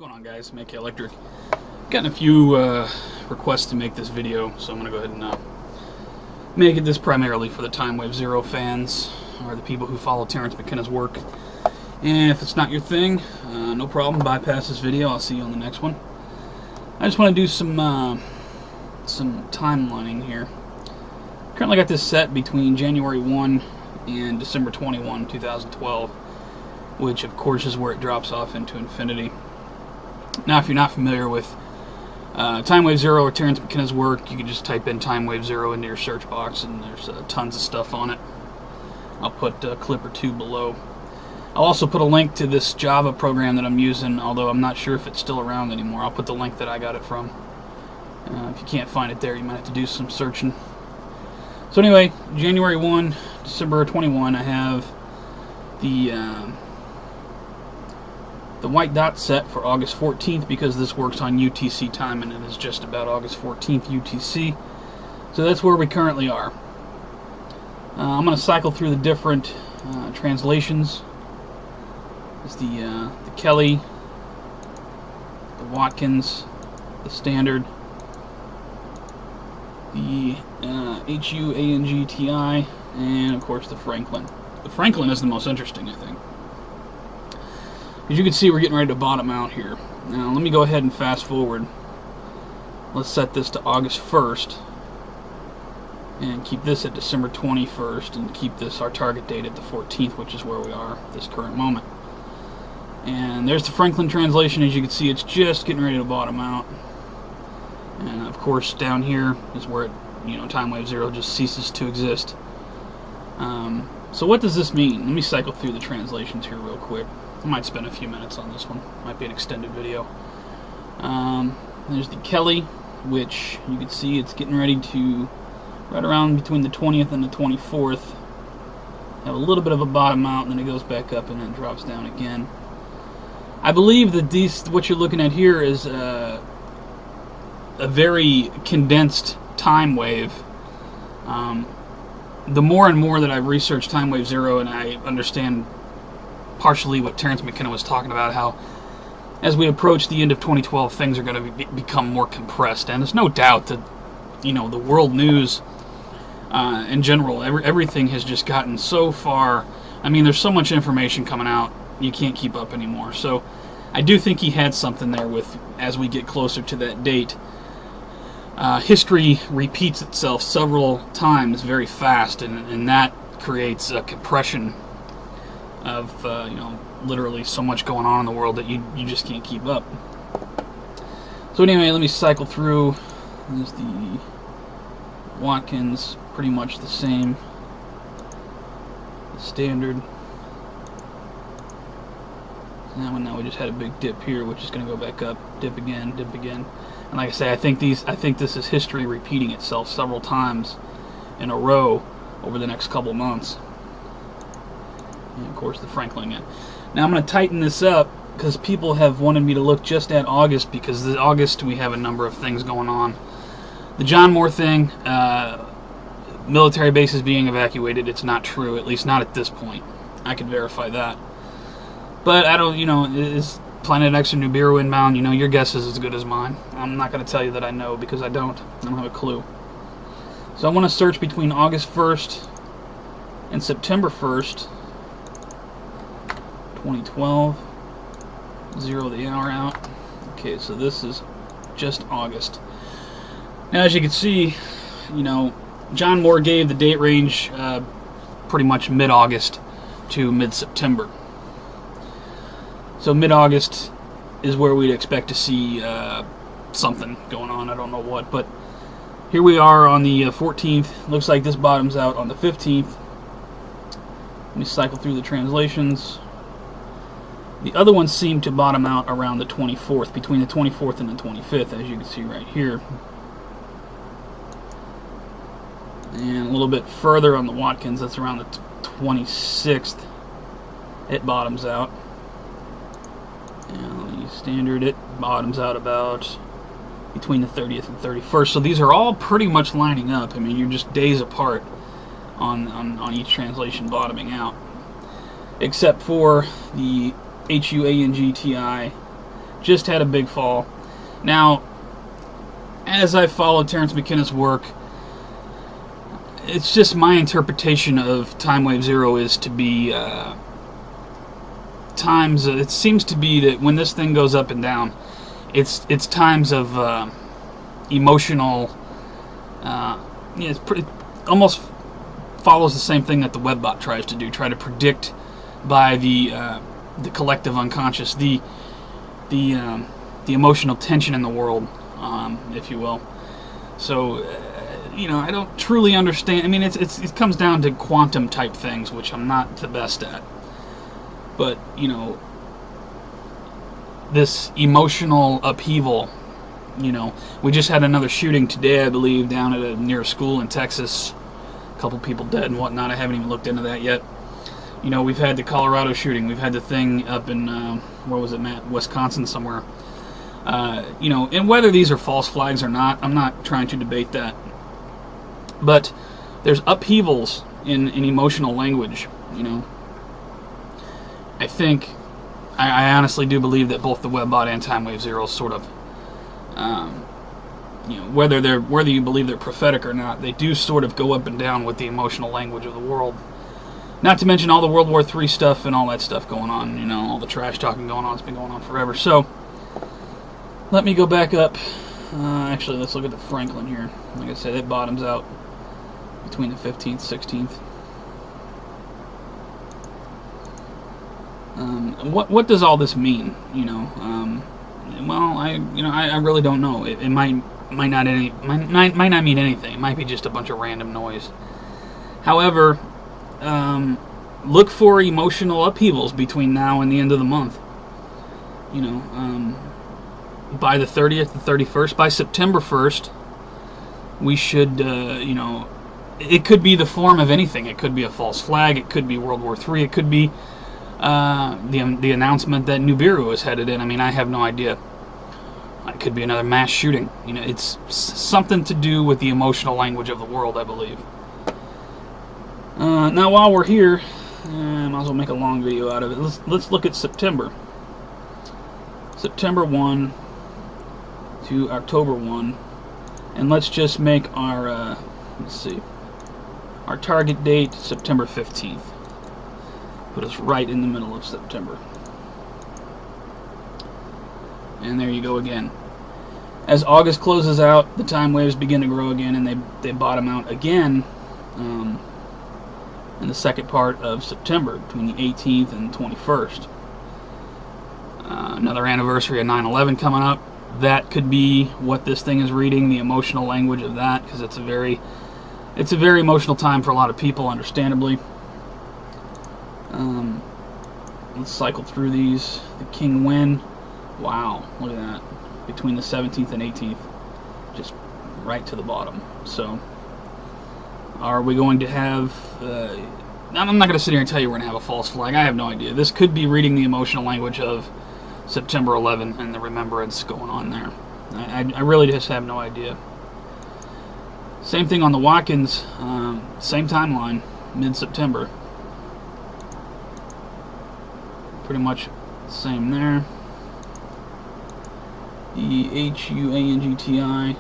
What's going on, guys? MK Electric. Gotten a few requests to make this video, so I'm going to go ahead and make it this primarily for the Timewave Zero fans, or the people who follow Terence McKenna's work. And if it's not your thing, no problem, bypass this video. I'll see you on the next one. I just want to do some timelining here. Currently got this set between January 1 and December 21, 2012, which of course is where it drops off into infinity. Now, if you're not familiar with Timewave Zero or Terence McKenna's work, you can just type in Timewave Zero into your search box, and there's tons of stuff on it. I'll put a clip or two below. I'll also put a link to this Java program that I'm using, although I'm not sure if it's still around anymore. I'll put the link that I got it from. If you can't find it there, you might have to do some searching. So anyway, January 1, December 21, I have the white dot set for August 14th, because this works on UTC time, and it is just about August 14th UTC. So that's where we currently are. I'm going to cycle through the different translations. It's the Kelly, the Watkins, the Standard, the HUANGTI, and of course the Franklin. The Franklin is the most interesting, I think. As you can see, we're getting ready to bottom out here. Now, let me go ahead and fast forward. Let's set this to August 1st, and keep this at December 21st, and keep this, our target date, at the 14th, which is where we are at this current moment. And there's the Franklin translation. As you can see, it's just getting ready to bottom out. And of course, down here is where Timewave Zero just ceases to exist. So what does this mean? Let me cycle through the translations here real quick. I might spend a few minutes on this one. Might be an extended video. There's the Kelly, which you can see it's getting ready to, right around between the 20th and the 24th, have a little bit of a bottom out, and then it goes back up and then drops down again. I believe that what you're looking at here is a very condensed time wave. The more and more that I've researched Timewave Zero, and I understand partially what Terence McKenna was talking about, how as we approach the end of 2012, things are going to become more compressed. And there's no doubt that the world news in general, everything has just gotten so far. I mean, there's so much information coming out, you can't keep up anymore. So I do think he had something there with, as we get closer to that date, history repeats itself several times very fast, and that creates a compression of literally so much going on in the world that you just can't keep up. So anyway, let me cycle through. There's the Watkins, pretty much the same. The Standard. Now we just had a big dip here, which is going to go back up, dip again, dip again. And like I say, I think this is history repeating itself several times in a row over the next couple months. And of course the Franklin again. Now I'm going to tighten this up because people have wanted me to look just at August, because in August we have a number of things going on. The John Moore thing, military bases being evacuated, it's not true, at least not at this point. I can verify that. But I don't, is Planet X or Nibiru inbound? Your guess is as good as mine. I'm not going to tell you that I know, because I don't have a clue. So I want to search between August 1st and September 1st, 2012. Zero the hour out. Okay, so this is just August. Now, as you can see, John Moore gave the date range pretty much mid-August to mid-September. So mid-August is where we'd expect to see something going on. I don't know what, but here we are on the 14th. Looks like this bottoms out on the 15th. Let me cycle through the translations. The other ones seem to bottom out around the 24th, between the 24th and the 25th, as you can see right here. And a little bit further on the Watkins, that's around the 26th. It bottoms out. And the Standard, it bottoms out about between the 30th and 31st. So these are all pretty much lining up. I mean, you're just days apart on each translation bottoming out, except for the HUANGTI just had a big fall. Now, as I followed Terence McKenna's work, it's just my interpretation of Timewave 0 is to be times. It seems to be that when this thing goes up and down, it's times of emotional. It's pretty, almost follows the same thing that the webbot tries to do. Try to predict by the collective unconscious, the emotional tension in the world, if you will. So, I don't truly understand. I mean, it comes down to quantum type things, which I'm not the best at. But this emotional upheaval. We just had another shooting today, I believe, down at near a school in Texas. A couple people dead and whatnot. I haven't even looked into that yet. We've had the Colorado shooting. We've had the thing up in, where was it, Matt? Wisconsin somewhere. And whether these are false flags or not, I'm not trying to debate that. But there's upheavals in emotional language, I think, I honestly do believe that both the webbot and Timewave 0 sort of, whether you believe they're prophetic or not, they do sort of go up and down with the emotional language of the world. Not to mention all the World War III stuff and all that stuff going on, all the trash talking going on. It's been going on forever. So, let me go back up. Actually, let's look at the Franklin here. Like I said, it bottoms out between the 15th, 16th. What does all this mean? Well, I really don't know. It might not mean anything. It might be just a bunch of random noise. However, look for emotional upheavals between now and the end of the month. By the 30th, the 31st, by September 1st, we should, it could be the form of anything. It could be a false flag. It could be World War III. It could be the announcement that Nibiru is headed in. I mean, I have no idea. It could be another mass shooting. It's something to do with the emotional language of the world, I believe. Now, while we're here, I might as well make a long video out of it. Let's look at September. September 1 to October 1. And let's just make our, our target date September 15th. Put us right in the middle of September. And there you go again. As August closes out, the time waves begin to grow again, and they bottom out again in the second part of September, between the 18th and 21st. Another anniversary of 9/11 coming up. That could be what this thing is reading, the emotional language of that, because it's a very emotional time for a lot of people, understandably. Let's cycle through these. The King Wen. Wow, look at that. Between the 17th and 18th. Just right to the bottom. So, are we going to have... I'm not going to sit here and tell you we're going to have a false flag. I have no idea. This could be reading the emotional language of September 11 and the remembrance going on there. I really just have no idea. Same thing on the Watkins. Same timeline. Mid-September. Pretty much same there. The HUANGTI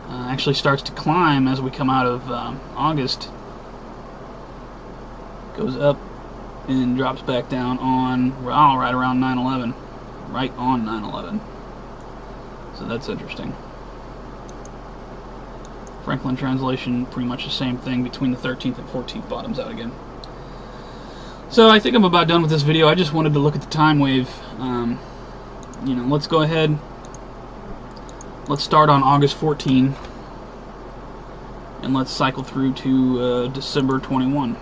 actually starts to climb as we come out of August. Goes up and drops back down on right around 9/11. Right on 9/11. So that's interesting. Franklin translation, pretty much the same thing. Between the 13th and 14th bottoms out again. So I think I'm about done with this video. I just wanted to look at the time wave. Let's go ahead. Let's start on August 14. And let's cycle through to December 21.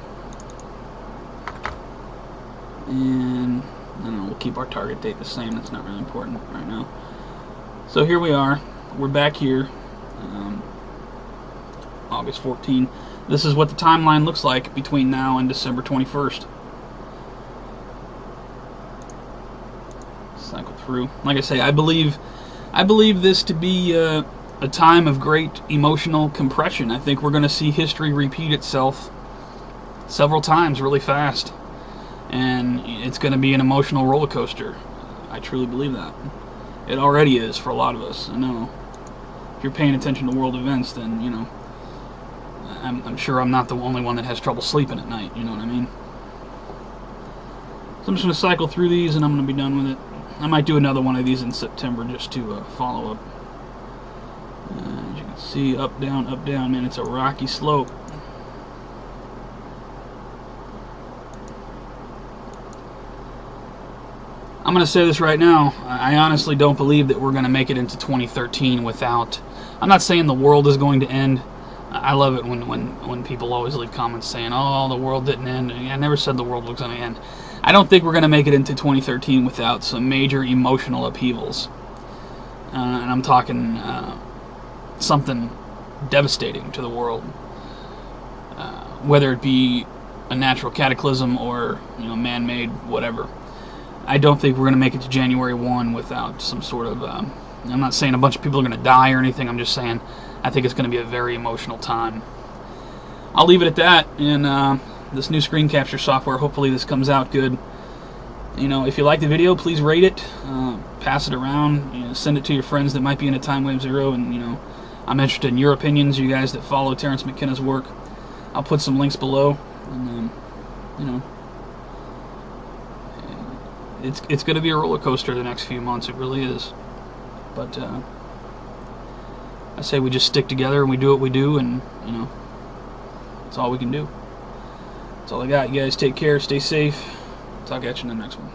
And we'll keep our target date the same. That's not really important right now. So here we are. We're back here. August 14. This is what the timeline looks like between now and December 21st. Cycle through. Like I say, I believe this to be a time of great emotional compression. I think we're going to see history repeat itself several times really fast. And it's going to be an emotional roller coaster. I truly believe that. It already is for a lot of us. I know. If you're paying attention to world events, then, you know, I'm sure I'm not the only one that has trouble sleeping at night, you know what I mean? So I'm just going to cycle through these and I'm going to be done with it. I might do another one of these in September just to follow up. As you can see, up, down, man, it's a rocky slope. I'm going to say this right now. I honestly don't believe that we're going to make it into 2013 without... I'm not saying the world is going to end. I love it when people always leave comments saying, oh, the world didn't end. I never said the world was going to end. I don't think we're going to make it into 2013 without some major emotional upheavals. And I'm talking something devastating to the world. Whether it be a natural cataclysm or, you know, man-made, whatever. I don't think we're going to make it to January 1 without some sort of... I'm not saying a bunch of people are going to die or anything. I'm just saying I think it's going to be a very emotional time. I'll leave it at that. And this new screen capture software, hopefully this comes out good. You know, if you like the video, please rate it. Pass it around. You know, send it to your friends that might be into Timewave Zero. And, you know, I'm interested in your opinions, you guys that follow Terence McKenna's work. I'll put some links below. And, you know... It's going to be a roller coaster the next few months. It really is. But I say we just stick together and we do what we do, and, you know, that's all we can do. That's all I got. You guys take care. Stay safe. Talk at you in the next one.